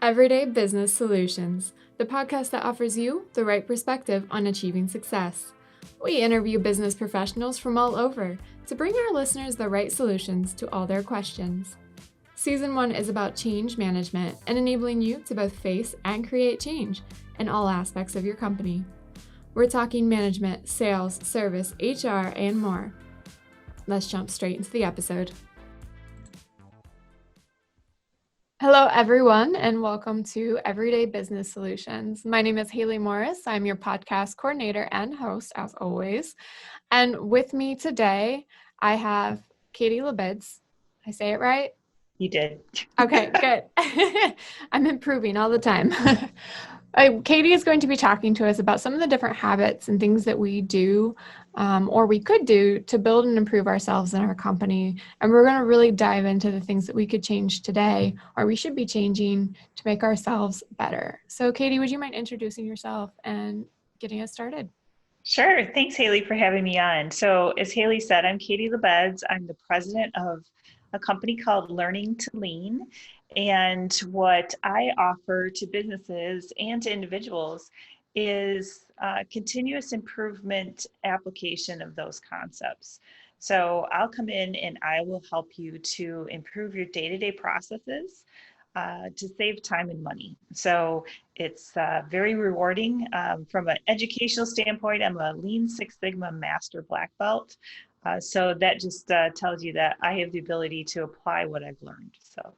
Everyday Business Solutions, the podcast that offers you the right perspective on achieving success. We interview business professionals from all over to bring our listeners the right solutions to all their questions. Season 1 is about change management and enabling you to both face and create change in all aspects of your company. We're talking management, sales, service, HR, and more. Let's jump straight into the episode. Hello, everyone, and welcome to Everyday Business Solutions. My name is Haley Morris. I'm your podcast coordinator and host, as always. And with me today, I have Katie Labedz. I say it right? You did. Okay, good. I'm improving all the time. Katie is going to be talking to us about some of the different habits and things that we do or we could do to build and improve ourselves in our company. And we're going to really dive into the things that we could change today or we should be changing to make ourselves better. So Katie, would you mind introducing yourself and getting us started? Sure. Thanks, Haley, for having me on. So as Haley said, I'm Katie Labedz. I'm the president of a company called Learning to Lean. And what I offer to businesses and to individuals is continuous improvement application of those concepts. So I'll come in and I will help you to improve your day-to-day processes to save time and money. So it's very rewarding from an educational standpoint. I'm a Lean Six Sigma Master Black Belt. So that just tells you that I have the ability to apply what I've learned. So.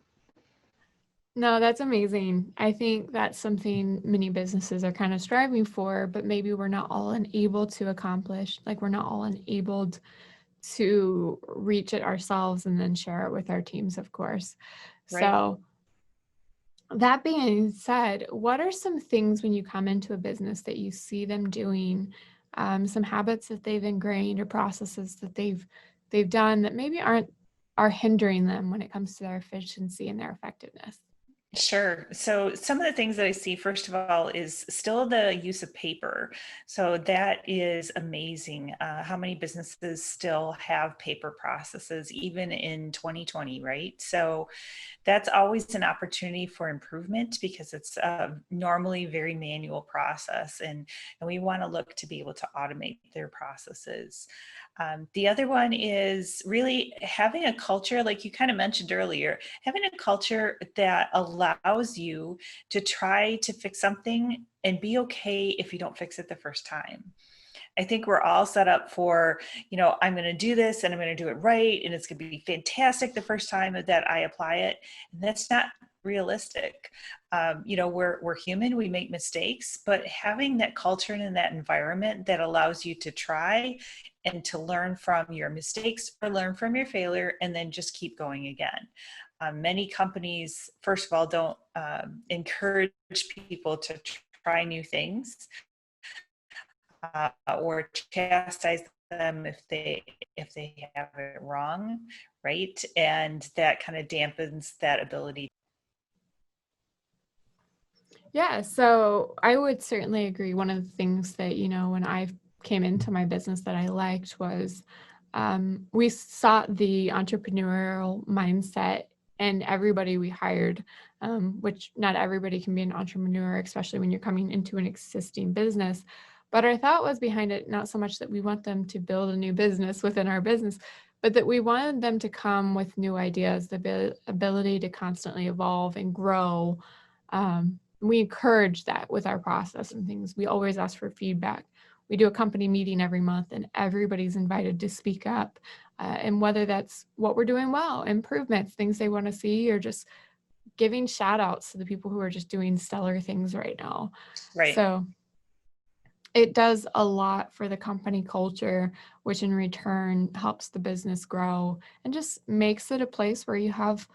No, that's amazing. I think that's something many businesses are kind of striving for, but maybe we're not all able to accomplish. Like we're not all enabled to reach it ourselves and then share it with our teams, of course. Right. So that being said, what are some things when you come into a business that you see them doing, some habits that they've ingrained or processes that they've done that maybe are hindering them when it comes to their efficiency and their effectiveness? Sure. So some of the things that I see, first of all, is still the use of paper. So that is amazing. How many businesses still have paper processes, even in 2020, right? So that's always an opportunity for improvement because it's normally a very manual process, and we want to look to be able to automate their processes. The other one is really having a culture, like you kind of mentioned earlier, having a culture that allows you to try to fix something and be okay if you don't fix it the first time. I think we're all set up for, I'm going to do this and I'm going to do it right. And it's going to be fantastic the first time that I apply it. And that's not realistic. We're human, we make mistakes, but having that culture and that environment that allows you to try and to learn from your mistakes or learn from your failure and then just keep going again. Many companies, first of all, don't encourage people to try new things. Or chastise them if they have it wrong, right? And that kind of dampens that ability. Yeah, so I would certainly agree. One of the things that, when I came into my business that I liked was we sought the entrepreneurial mindset and everybody we hired, which not everybody can be an entrepreneur, especially when you're coming into an existing business. But our thought was behind it, not so much that we want them to build a new business within our business, but that we wanted them to come with new ideas, the ability to constantly evolve and grow. We encourage that with our process and things. We always ask for feedback. We do a company meeting every month and everybody's invited to speak up. And whether that's what we're doing well, improvements, things they want to see, or just giving shout outs to the people who are just doing stellar things right now. Right. So it does a lot for the company culture, which in return helps the business grow and just makes it a place where you have,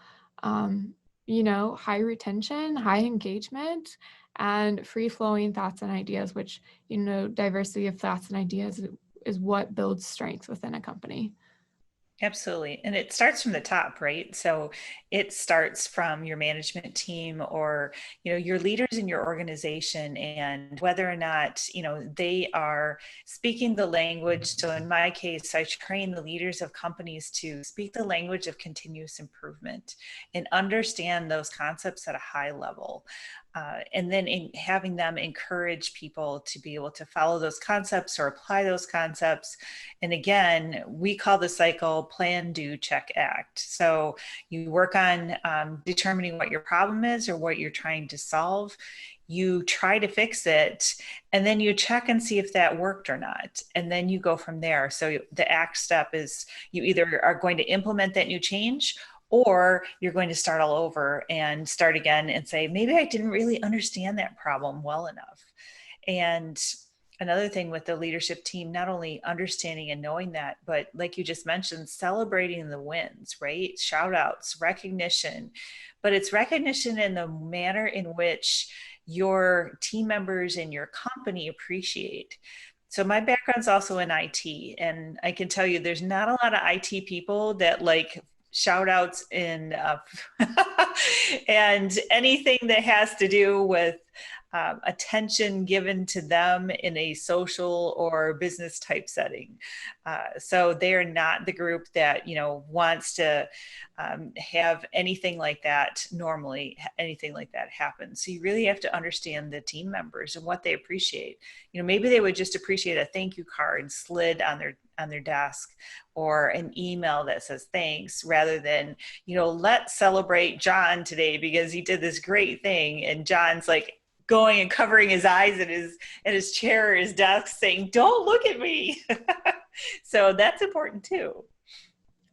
high retention, high engagement, and free-flowing thoughts and ideas, which, diversity of thoughts and ideas is what builds strength within a company. Absolutely. And it starts from the top, right? So it starts from your management team or, your leaders in your organization and whether or not, they are speaking the language. So in my case, I train the leaders of companies to speak the language of continuous improvement and understand those concepts at a high level. And then having them encourage people to be able to follow those concepts or apply those concepts. And again, we call the cycle plan, do, check, act. So you work on determining what your problem is or what you're trying to solve. You try to fix it, and then you check and see if that worked or not. And then you go from there. So the act step is you either are going to implement that new change or you're going to start all over and start again and say, maybe I didn't really understand that problem well enough. And another thing with the leadership team, not only understanding and knowing that, but like you just mentioned, celebrating the wins, right? Shout outs, recognition, but it's recognition in the manner in which your team members and your company appreciate. So my background's also in IT, and I can tell you there's not a lot of IT people that like shout outs in and anything that has to do with attention given to them in a social or business type setting. So they are not the group that, wants to have anything like that normally, anything like that happen. So you really have to understand the team members and what they appreciate. Maybe they would just appreciate a thank you card slid on their desk or an email that says thanks rather than, let's celebrate John today because he did this great thing. And John's like, going and covering his eyes at his chair or his desk saying, don't look at me. So that's important too.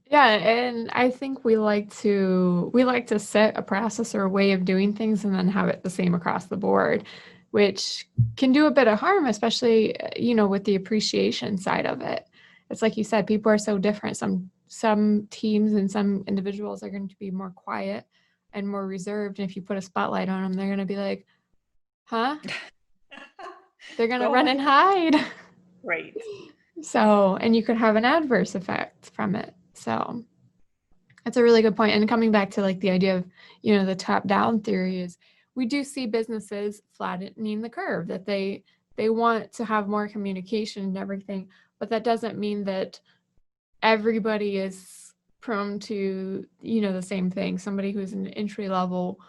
Yeah, and I think we like to set a process or a way of doing things and then have it the same across the board, which can do a bit of harm, especially with the appreciation side of it. It's like you said, people are so different. Some teams and some individuals are going to be more quiet and more reserved, and if you put a spotlight on them, they're going to be like, "Huh?" They're going to Go run away. and hide. Right. So, and you could have an adverse effect from it. So, that's a really good point. And coming back to like the idea of, the top down theory is we do see businesses flattening the curve, that they want to have more communication and everything, but that doesn't mean that everybody is prone to, the same thing. Somebody who's in an entry level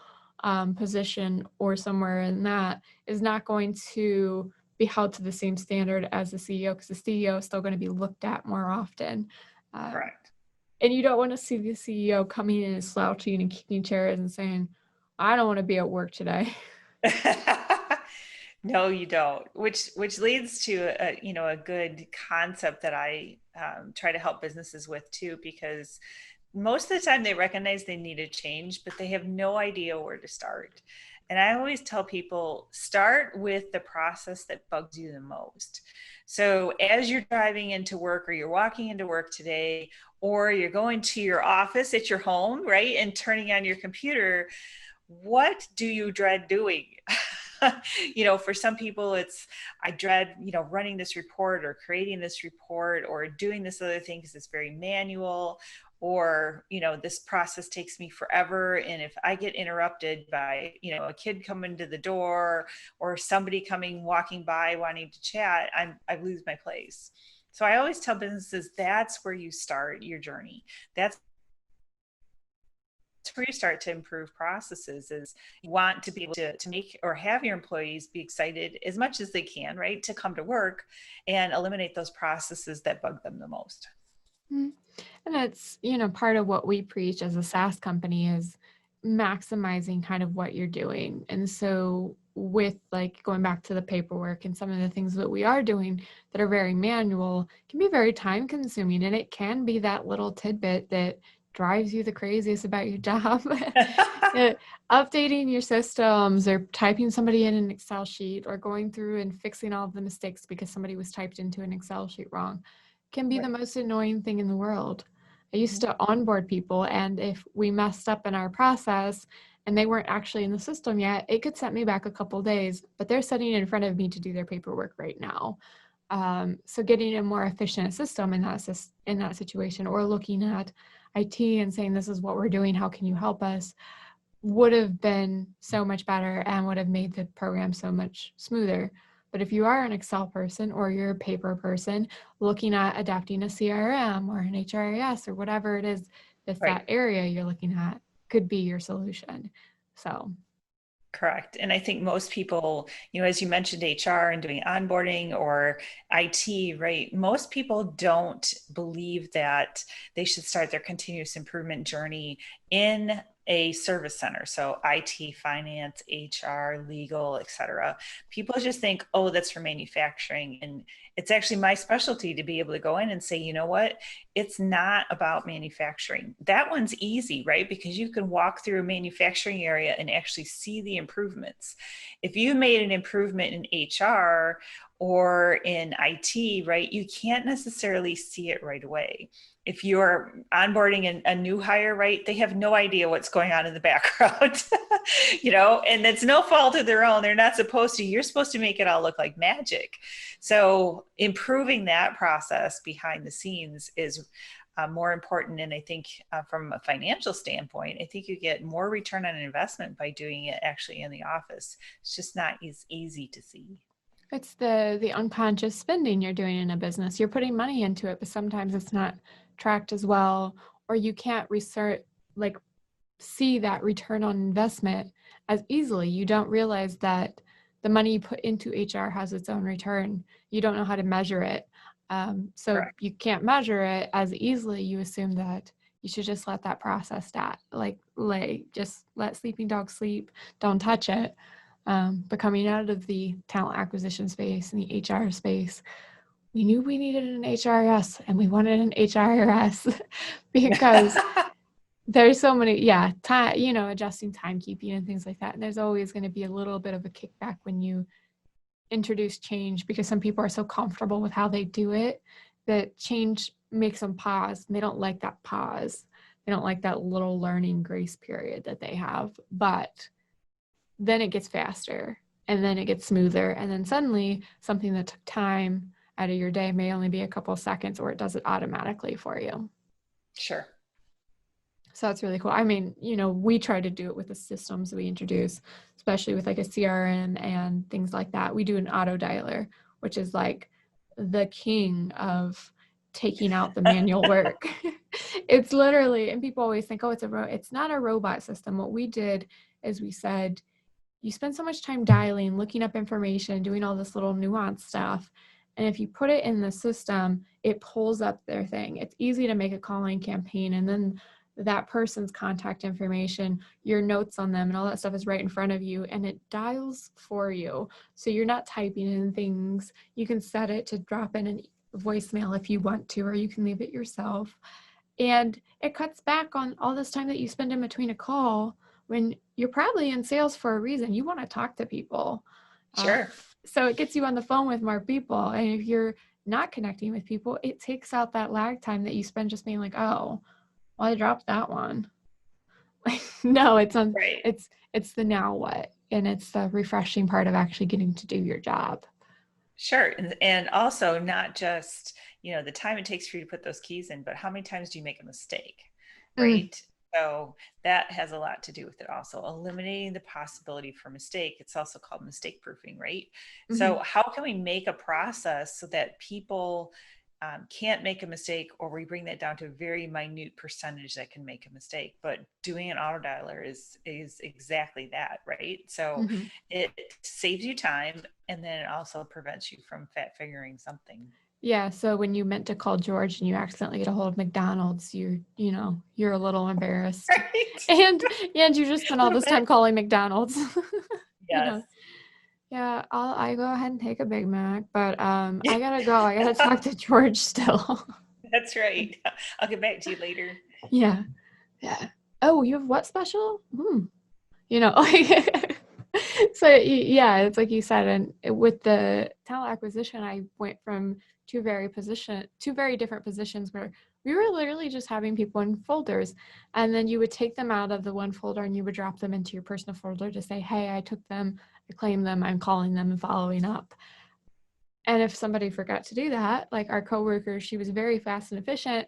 position or somewhere in that is not going to be held to the same standard as the CEO, because the CEO is still going to be looked at more often. Uh, Correct. and you don't want to see the CEO coming in and slouching and kicking chairs and saying, I don't want to be at work today. No, you don't. Which leads to a good concept that I try to help businesses with too, because most of the time they recognize they need a change, but they have no idea where to start. And I always tell people start with the process that bugs you the most. So as you're driving into work or you're walking into work today, or you're going to your office at your home, right, and turning on your computer, what do you dread doing? For some people, it's I dread, running this report or creating this report or doing this other thing because it's very manual, or, this process takes me forever. And if I get interrupted by, a kid coming to the door or somebody walking by wanting to chat, I lose my place. So I always tell businesses that's where you start your journey. That's where you start to improve processes is you want to be able to make or have your employees be excited as much as they can, right, to come to work and eliminate those processes that bug them the most. Mm. And it's, part of what we preach as a SaaS company is maximizing kind of what you're doing. And so with like going back to the paperwork and some of the things that we are doing that are very manual can be very time consuming, and it can be that little tidbit that drives you the craziest about your job. Uh, Updating your systems or typing somebody in an Excel sheet or going through and fixing all of the mistakes because somebody was typed into an Excel sheet wrong can be the Right. most annoying thing in the world. I used Mhm. to onboard people, and if we messed up in our process and they weren't actually in the system yet, it could set me back a couple days, but they're sitting in front of me to do their paperwork right now. So getting a more efficient system in that situation, or looking at IT and saying, this is what we're doing, how can you help us, would have been so much better and would have made the program so much smoother. But if you are an Excel person or you're a paper person, looking at adapting a CRM or an HRIS or whatever it is, if Right. that area you're looking at could be your solution. So Correct. And I think most people, as you mentioned, HR and doing onboarding or IT, right? Most people don't believe that they should start their continuous improvement journey in a service center. So IT, finance, HR, legal, et cetera. People just think, oh, that's for manufacturing. And it's actually my specialty to be able to go in and say, you know what? It's not about manufacturing. That one's easy, right? Because you can walk through a manufacturing area and actually see the improvements. If you made an improvement in HR or in IT, right, you can't necessarily see it right away. If you're onboarding a new hire, right, they have no idea what's going on in the background, and it's no fault of their own. They're not supposed to. You're supposed to make it all look like magic. So improving that process behind the scenes is more important. And I think from a financial standpoint, I think you get more return on investment by doing it actually in the office. It's just not as easy to see. it's the unconscious spending you're doing in a business. You're putting money into it, but sometimes it's not tracked as well, or you can't like see that return on investment as easily. You don't realize that the money you put into HR has its own return. You don't know how to measure it. So Correct. you can't measure it as easily. You assume that you should just let that process just let sleeping dogs sleep, don't touch it. But coming out of the talent acquisition space and the HR space, we knew we needed an HRS and we wanted an HRS because there's so many, time, adjusting timekeeping and things like that. And there's always going to be a little bit of a kickback when you introduce change, because some people are so comfortable with how they do it that change makes them pause. And they don't like that pause. They don't like that little learning grace period that they have. But then it gets faster and then it gets smoother. And then suddenly something that took time out of your day may only be a couple of seconds, or it does it automatically for you. Sure. So that's really cool. I mean, we try to do it with the systems we introduce, especially with like a CRM and things like that. We do an auto dialer, which is like the king of taking out the manual work. It's literally, and people always think, oh, it's not a robot system. What we did is we said, you spend so much time dialing, looking up information, doing all this little nuanced stuff. And if you put it in the system, it pulls up their thing. It's easy to make a calling campaign, and then that person's contact information, your notes on them, and all that stuff is right in front of you, and it dials for you. So you're not typing in things. You can set it to drop in a voicemail if you want to, or you can leave it yourself. And it cuts back on all this time that you spend in between a call when you're probably in sales for a reason. You want to talk to people. Sure. So it gets you on the phone with more people. And if you're not connecting with people, it takes out that lag time that you spend just being like, oh, well, I dropped that one. No, it's Right. it's the now what, and it's the refreshing part of actually getting to do your job. Sure. And also not just, the time it takes for you to put those keys in, but how many times do you make a mistake? Mm, Right. So that has a lot to do with it also. Eliminating the possibility for mistake. It's also called mistake proofing, right? mhm. So how can we make a process so that people can't make a mistake, or we bring that down to a very minute percentage that can make a mistake? But doing an auto dialer is exactly that, right? So Mhm. it saves you time, and then it also prevents you from fat figuring something. Yeah, so when you meant to call George and you accidentally get a hold of McDonald's, you're a little embarrassed. Right. And you just spent A all little this time bit. calling McDonald's. You Yes. know. Yeah, I go ahead and take a Big Mac, but I gotta go. I gotta talk to George still. That's right. I'll get back to you later. Yeah. Yeah. Oh, you have what special? Like so yeah, it's like you said, and with the talent acquisition, I went from two very different positions where we were literally just having people in folders, and then you would take them out of the one folder and you would drop them into your personal folder to say, hey, I took them, I claimed them, I'm calling them and following up. And if somebody forgot to do that, like our coworker, she was very fast and efficient.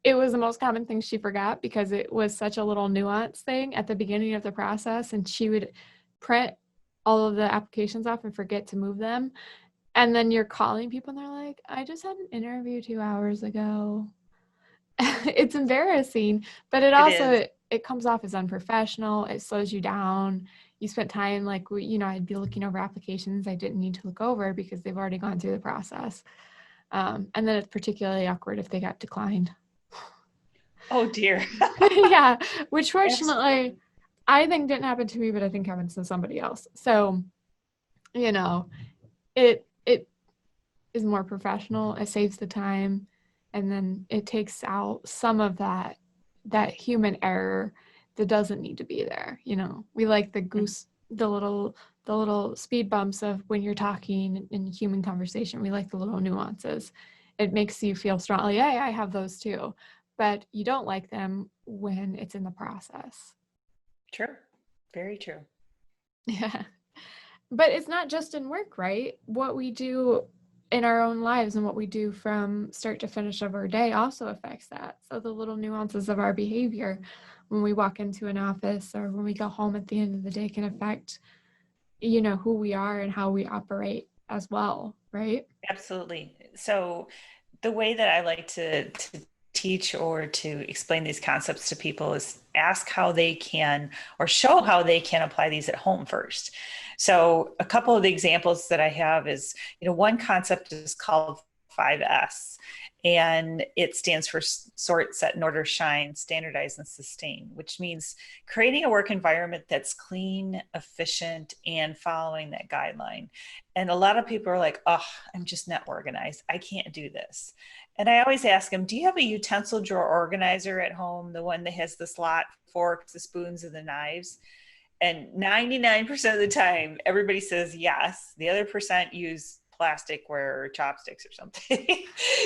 It was the most common thing she forgot because it was such a little nuance thing at the beginning of the process. And she would print all of the applications off and forget to move them. And then you're calling people and they're like, I just had an interview 2 hours ago. It's embarrassing, but it It is. also it comes off as unprofessional. It slows you down. You spent time like I'd be looking over applications I didn't need to look over because they've already gone through the process. And then it's particularly awkward if they got declined. Oh dear. Yeah, which Absolutely. fortunately I think didn't happen to me, but I think happens to somebody else. So, you know, it is more professional. It saves the time, and then it takes out some of that human error that doesn't need to be there. We like the little speed bumps of when you're talking in human conversation. We like the little nuances. It makes you feel strong. Like, yeah, I have those too, but you don't like them when it's in the process. True. Very true. Yeah. But it's not just in work, right? What we do in our own lives and what we do from start to finish of our day also affects that. So the little nuances of our behavior when we walk into an office or when we go home at the end of the day can affect, who we are and how we operate as well, right? Absolutely. So the way that I like to teach or to explain these concepts to people is ask how they can or show how they can apply these at home first. So a couple of the examples that I have is, one concept is called 5S, and it stands for sort, set in order, shine, standardize, and sustain, which means creating a work environment that's clean, efficient, and following that guideline. And a lot of people are like, oh, I'm just not organized. I can't do this. And I always ask them, do you have a utensil drawer organizer at home? The one that has the slot, forks, the spoons, and the knives? And 99% of the time, everybody says yes. The other percent use plasticware or chopsticks or something.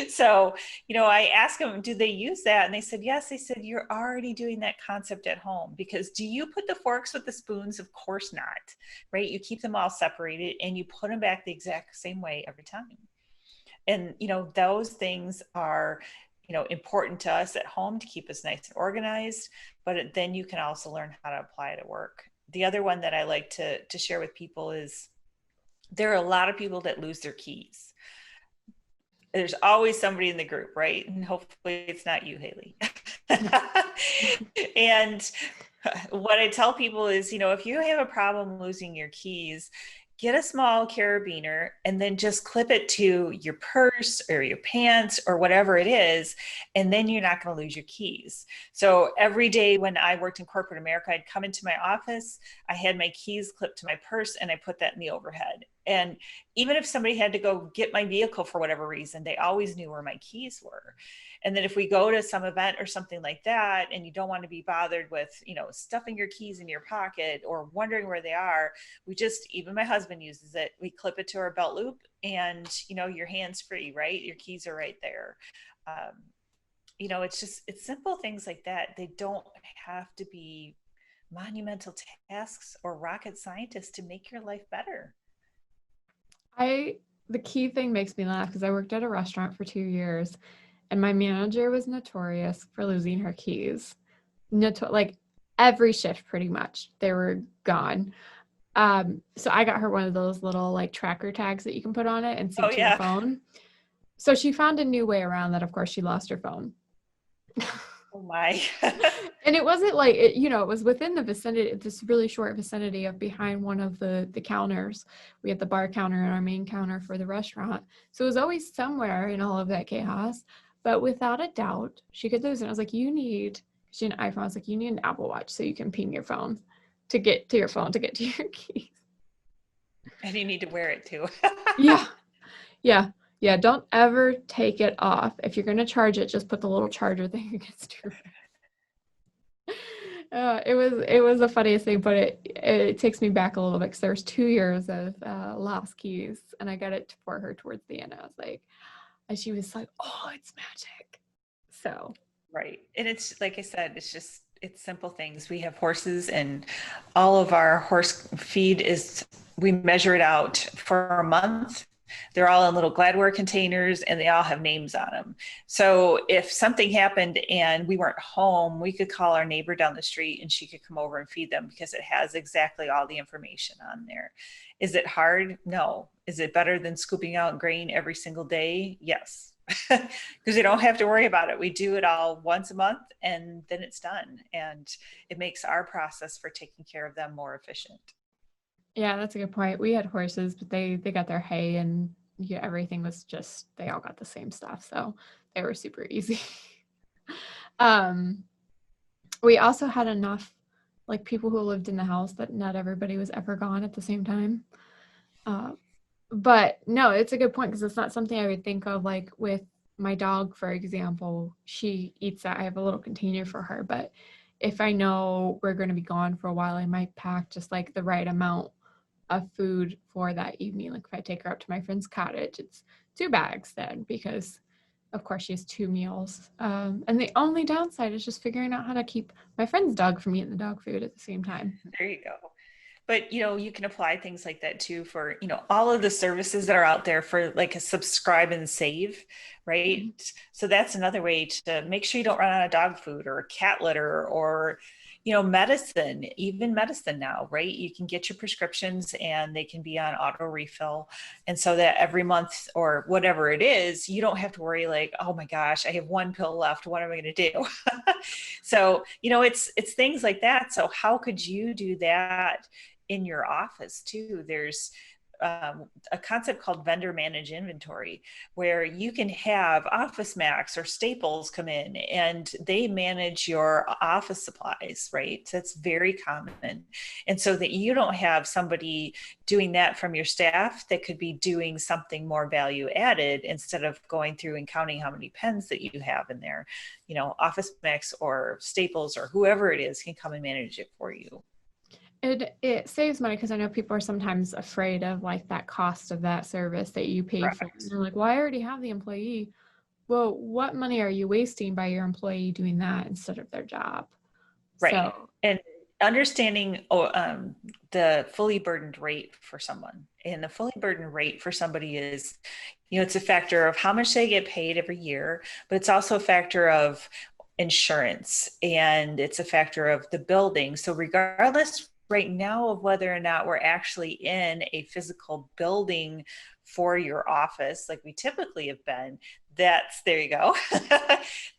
So, I asked them, do they use that? And they said, yes. They said, you're already doing that concept at home, because do you put the forks with the spoons? Of course not, right? You keep them all separated and you put them back the exact same way every time. And, those things are, important to us at home to keep us nice and organized, but then you can also learn how to apply it at work. The other one that I like to share with people is there are a lot of people that lose their keys. There's always somebody in the group, right? And hopefully it's not you, Haley. No. And what I tell people is, if you have a problem losing your keys, get a small carabiner and then just clip it to your purse or your pants or whatever it is. And then you're not going to lose your keys. So every day when I worked in corporate America, I'd come into my office, I had my keys clipped to my purse, and I put that in the overhead. And even if somebody had to go get my vehicle for whatever reason, they always knew where my keys were. And then if we go to some event or something like that, and you don't want to be bothered with, stuffing your keys in your pocket or wondering where they are, even my husband uses it. We clip it to our belt loop, and, your hands free, right? Your keys are right there. It's simple things like that. They don't have to be monumental tasks or rocket scientists to make your life better. The key thing makes me laugh because I worked at a restaurant for 2 years and my manager was notorious for losing her keys. Like every shift, pretty much, they were gone. So I got her one of those little like tracker tags that you can put on it and Oh sync to your yeah. phone. So she found a new way around that. Of course, she lost her phone. Oh my. And it wasn't like it was within the vicinity, this really short vicinity of behind one of the counters. We had the bar counter and our main counter for the restaurant. So it was always somewhere in all of that chaos. But without a doubt, she could lose it. I was like, she had an iPhone. I was like, you need an Apple Watch so you can ping your phone to get to your phone to get to your keys. And you need to wear it too. Yeah. Yeah. Yeah. Don't ever take it off. If you're going to charge it, just put the little charger thing against your. It was the funniest thing, but it takes me back a little bit because there was 2 years of lost keys, and I got it for her towards the end. I was like, and she was like, "Oh, it's magic." So Right. And it's like I said, it's simple things. We have horses, and all of our horse feed we measure it out for a month. They're all in little Gladware containers and they all have names on them. So if something happened and we weren't home, we could call our neighbor down the street and she could come over and feed them because it has exactly all the information on there. Is it hard? No. Is it better than scooping out grain every single day? Yes. Because we don't have to worry about it. We do it all once a month and then it's done. And it makes our process for taking care of them more efficient. Yeah, that's a good point. We had horses, but they got their hay and yeah, everything was just they all got the same stuff, so they were super easy. um, we also had enough like people who lived in the house that not everybody was ever gone at the same time. Uh, but no, it's a good point because it's not something I would think of like with my dog, for example. She eats that. I have a little container for her, but if I know we're going to be gone for a while, I might pack just like the right amount of food for that evening. Like if I take her up to my friend's cottage, it's 2 bags then because of course she has 2 meals. And the only downside is just figuring out how to keep my friend's dog from eating the dog food at the same time. There you go. But you can apply things like that too for all of the services that are out there for like a subscribe and save, right? Mhm. So that's another way to make sure you don't run out of dog food or cat litter or medicine, even medicine now, right? You can get your prescriptions and they can be on auto refill, and so that every month or whatever it is, you don't have to worry like, oh my gosh, I have 1 pill left, what am I going to do? So it's things like that. So how could you do that in your office too? There's a concept called vendor managed inventory, where you can have Office Max or Staples come in and they manage your office supplies, right? So that's very common. And so that you don't have somebody doing that from your staff that could be doing something more value added instead of going through and counting how many pens that you have in there. Office Max or Staples or whoever it is can come and manage it for you. It saves money because I know people are sometimes afraid of like that cost of that service that you pay for. And Correct. they're like, well, I already have the employee. Well, what money are you wasting by your employee doing that instead of their job? Right. So, And understanding the fully burdened rate for someone. And the fully burdened rate for somebody is, it's a factor of how much they get paid every year, but it's also a factor of insurance and it's a factor of the building. So regardless right now of whether or not we're actually in a physical building for your office, like we typically have been, there you go.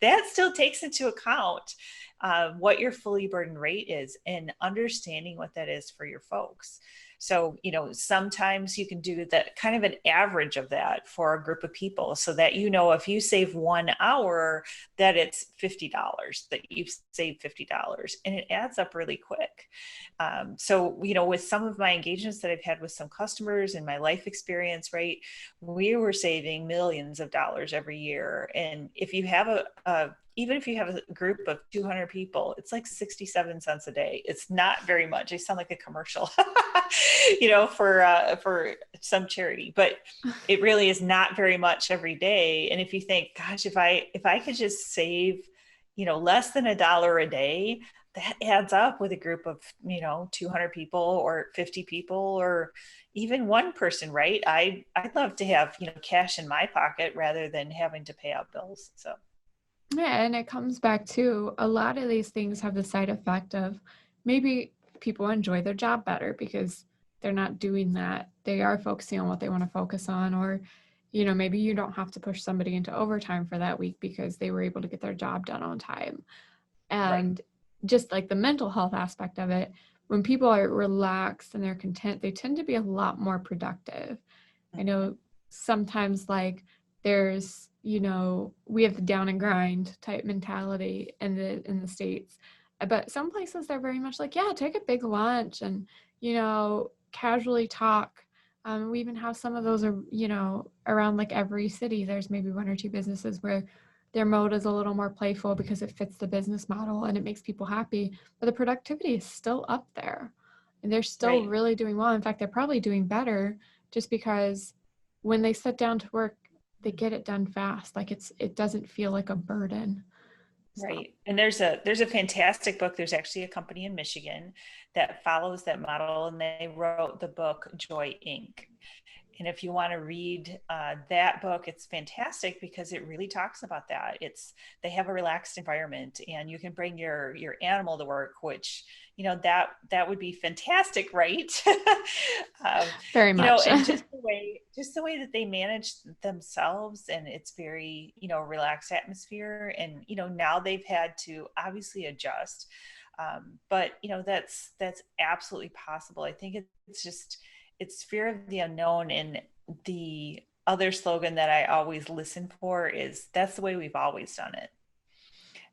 That still takes into account what your fully burdened rate is and understanding what that is for your folks. So, sometimes you can do that kind of an average of that for a group of people so that, if you save 1 hour, that it's $50, that you've saved $50 and it adds up really quick. So, with some of my engagements that I've had with some customers in my life experience, right, we were saving millions of dollars every year. And if you have even if you have a group of 200 people, it's like 67 cents a day. It's not very much. I sound like a commercial, for some charity, but it really is not very much every day. And if you think, gosh, if I could just save, less than $1 a day, that adds up with a group of, 200 people or 50 people or even one person, right? I'd love to have, cash in my pocket rather than having to pay out bills. So. yeah, and it comes back to a lot of these things have the side effect of maybe people enjoy their job better because they're not doing that. They are focusing on what they want to focus on, or, maybe you don't have to push somebody into overtime for that week because they were able to get their job done on time. Right. And just like the mental health aspect of it, when people are relaxed and they're content, they tend to be a lot more productive. I know sometimes like there's, we have the down and grind type mentality in the States. But some places they're very much like, yeah, take a big lunch and, casually talk. We even have some of those are, around like every city. There's maybe 1 or 2 businesses where their mode is a little more playful because it fits the business model and it makes people happy. But the productivity is still up there. And they're still Right. really doing well. In fact, they're probably doing better just because when they sit down to work, they get it done fast. Like it doesn't feel like a burden. So Right. And there's a fantastic book. There's actually a company in Michigan that follows that model and they wrote the book Joy Inc. And if you want to read that book, it's fantastic because it really talks about that. They have a relaxed environment, and you can bring your animal to work, which that would be fantastic, right? Very much. And just the way that they manage themselves, and it's very relaxed atmosphere, and now they've had to obviously adjust, but that's absolutely possible. I think it's fear of the unknown. And the other slogan that I always listen for is, that's the way we've always done it.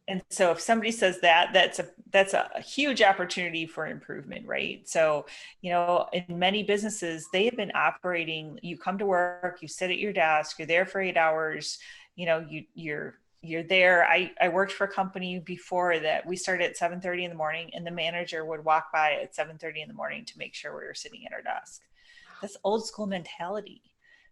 And so if somebody says that, that's a huge opportunity for improvement, right? So, in many businesses, they have been operating, you come to work, you sit at your desk, you're there for 8 hours, you're there. I worked for a company before that we started at 7:30 in the morning, and the manager would walk by at 7:30 in the morning to make sure we were sitting at our desk. That's old school mentality.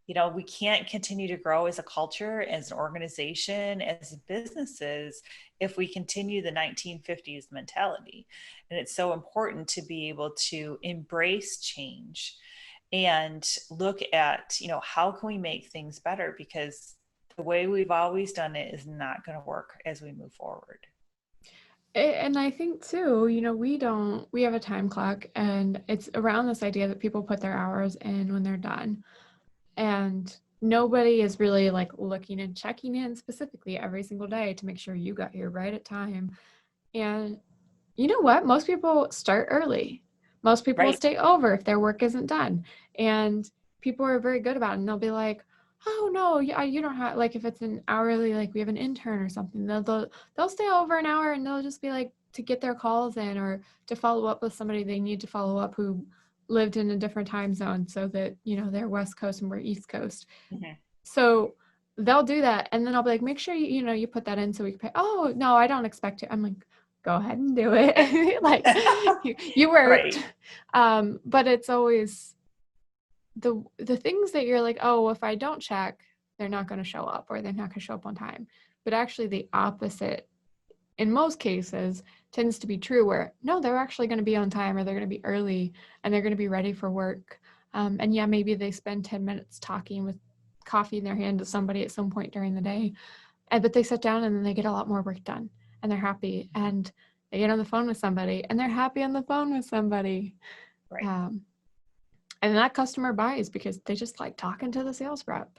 We can't continue to grow as a culture, as an organization, as businesses, if we continue the 1950s mentality. And it's so important to be able to embrace change and look at, how can we make things better? Because the way we've always done it is not going to work as we move forward. And I think too, we have a time clock, and it's around this idea that people put their hours in when they're done. And nobody is really like looking and checking in specifically every single day to make sure you got here right at time. And you know what? Most people start early. Most people will Right. stay over if their work isn't done. And people are very good about it. And they'll be like, oh no, yeah, you don't have, like, if it's an hourly, like we have an intern or something, they'll stay over an hour, and they'll just be like, to get their calls in or to follow up with somebody they need to follow up who lived in a different time zone, so that they're West Coast and we're East Coast. Mm-hmm. So they'll do that, and then I'll be like, make sure you put that in so we can pay. Oh no, I don't expect it. I'm like, go ahead and do it. Like, you worked. Right. But it's always the things that you're like, oh, if I don't check, they're not going to show up, or they're not going to show up on time. But actually the opposite in most cases tends to be true, where no, they're actually going to be on time, or they're going to be early, and they're going to be ready for work. And yeah, maybe they spend 10 minutes talking with coffee in their hand to somebody at some point during the day, but they sit down and then they get a lot more work done, and they're happy, and they get on the phone with somebody and they're happy on the phone with somebody. Right. And that customer buys because they just like talking to the sales rep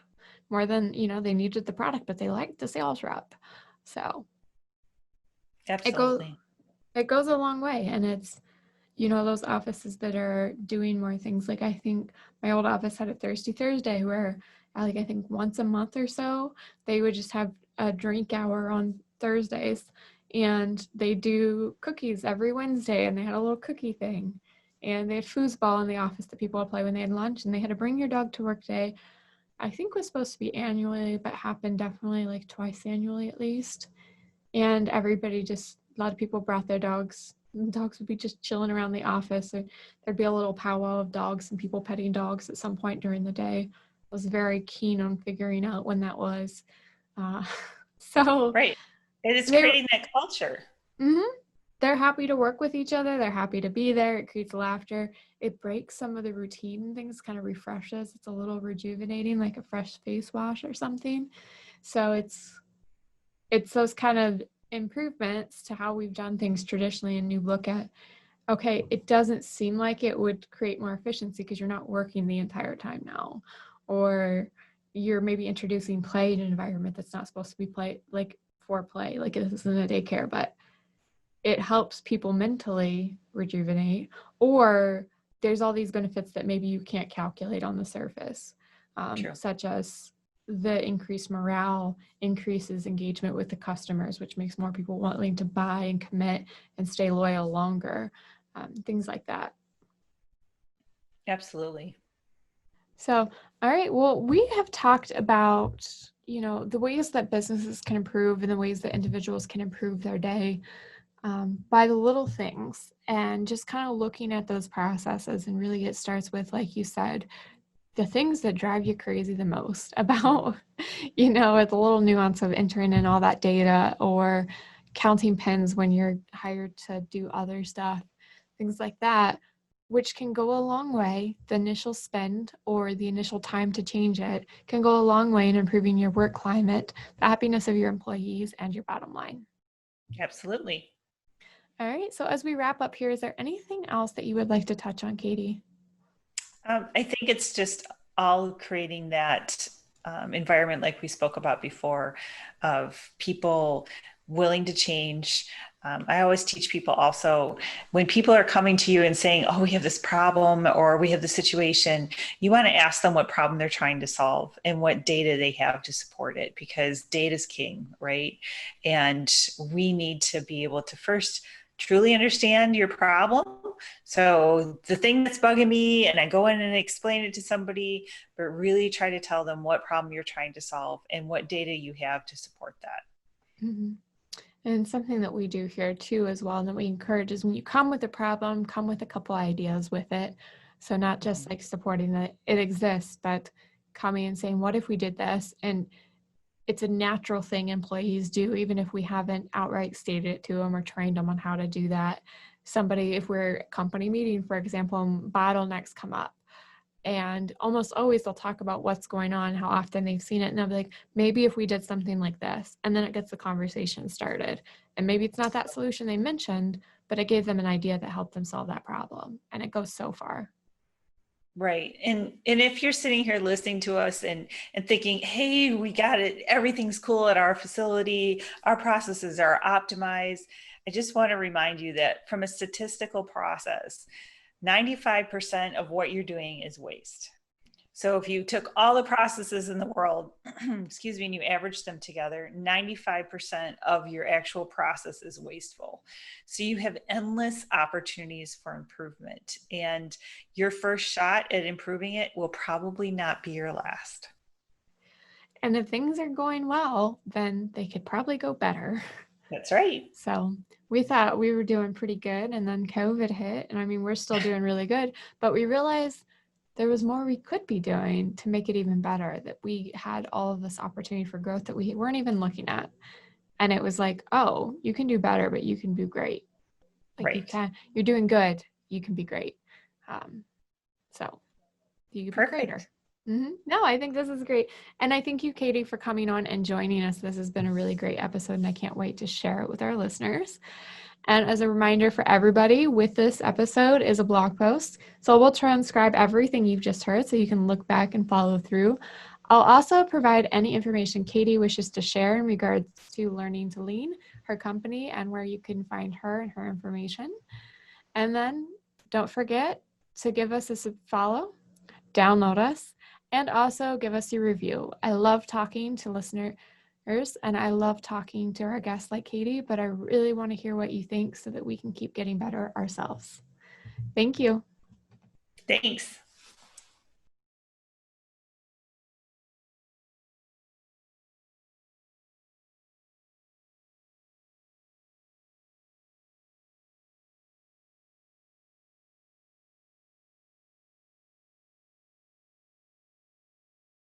more than, they needed the product, but they liked the sales rep. So Absolutely. it goes a long way. And it's, those offices that are doing more things. Like, I think my old office had a Thirsty Thursday where, like, I think once a month or so, they would just have a drink hour on Thursdays, and they do cookies every Wednesday, and they had a little cookie thing, and they had foosball in the office that people would play when they had lunch, and they had a bring your dog to work day. I think was supposed to be annually, but happened definitely like twice annually at least. And everybody just, a lot of people brought their dogs. And the dogs would be just chilling around the office. Or there'd be a little powwow of dogs and people petting dogs at some point during the day. I was very keen on figuring out when that was. Uh, so Right. It is they, creating that culture. mm-hmm, they're happy to work with each other. They're happy to be there. It creates laughter. It breaks some of the routine and things, kind of refreshes. It's a little rejuvenating, like a fresh face wash or something. So it's those kind of improvements to how we've done things traditionally, and you look at, okay, it doesn't seem like it would create more efficiency because you're not working the entire time now, or you're maybe introducing play in an environment that's not supposed to be play, like for play, like this isn't a daycare, but it helps people mentally rejuvenate, or there's all these benefits that maybe you can't calculate on the surface, True. such as the increased morale increases engagement with the customers, which makes more people willing to buy and commit and stay loyal longer, things like that. Absolutely. So, all right, well, we have talked about, the ways that businesses can improve and the ways that individuals can improve their day, by the little things, and just kind of looking at those processes. And really it starts with, like you said, the things that drive you crazy the most about, with a little nuance of entering in all that data, or counting pens when you're hired to do other stuff, things like that. which can go a long way. The initial spend or the initial time to change it can go a long way in improving your work climate, the happiness of your employees, and your bottom line. Absolutely. All right. So as we wrap up here, is there anything else that you would like to touch on, Katie? I think it's just all creating that environment like we spoke about before of people willing to change. I always teach people also when people are coming to you and saying, oh, we have this problem or we have this situation, you want to ask them what problem they're trying to solve and what data they have to support it, because data is king, right? And we need to be able to first truly understand your problem. So the thing that's bugging me, and I go in and explain it to somebody, but really try to tell them what problem you're trying to solve and what data you have to support that. Mm-hmm. And something that we do here too as well, and that we encourage is when you come with a problem, come with a couple ideas with it. So not just like supporting that it exists, but coming and saying, what if we did this? And it's a natural thing employees do, even if we haven't outright stated it to them or trained them on how to do that. Somebody, if we're at company meeting, for example, and bottlenecks come up, and almost always they'll talk about what's going on, how often they've seen it. And they'll be like, maybe if we did something like this, and then it gets the conversation started. And maybe it's not that solution they mentioned, but it gave them an idea that helped them solve that problem. And it goes so far. Right. And if you're sitting here listening to us and thinking, hey, we got it, everything's cool at our facility, our processes are optimized, I just want to remind you that from a statistical process, 95% of what you're doing is waste. So if you took all the processes in the world, excuse me, and you averaged them together, 95% of your actual process is wasteful. So you have endless opportunities for improvement, and your first shot at improving it will probably not be your last. And if things are going well, then they could probably go better. That's right. So we thought we were doing pretty good, and then COVID hit. And I mean, we're still doing really good, but we realized there was more we could be doing to make it even better, that we had all of this opportunity for growth that we weren't even looking at. And it was like, oh, you can do better, but you can do great. Like Right. you're doing good, you can be great. So you can be greater. Perfect. No, I think this is great. And I thank you, Katie, for coming on and joining us. This has been a really great episode, and I can't wait to share it with our listeners. And as a reminder for everybody, with this episode is a blog post. So we'll transcribe everything you've just heard so you can look back and follow through. I'll also provide any information Katie wishes to share in regards to Learning to Lean, her company, and where you can find her and her information. And then don't forget to give us a follow, download us, and also give us your review. I love talking to listeners and I love talking to our guests like Katie, but I really want to hear what you think so that we can keep getting better ourselves. Thank you. Thanks.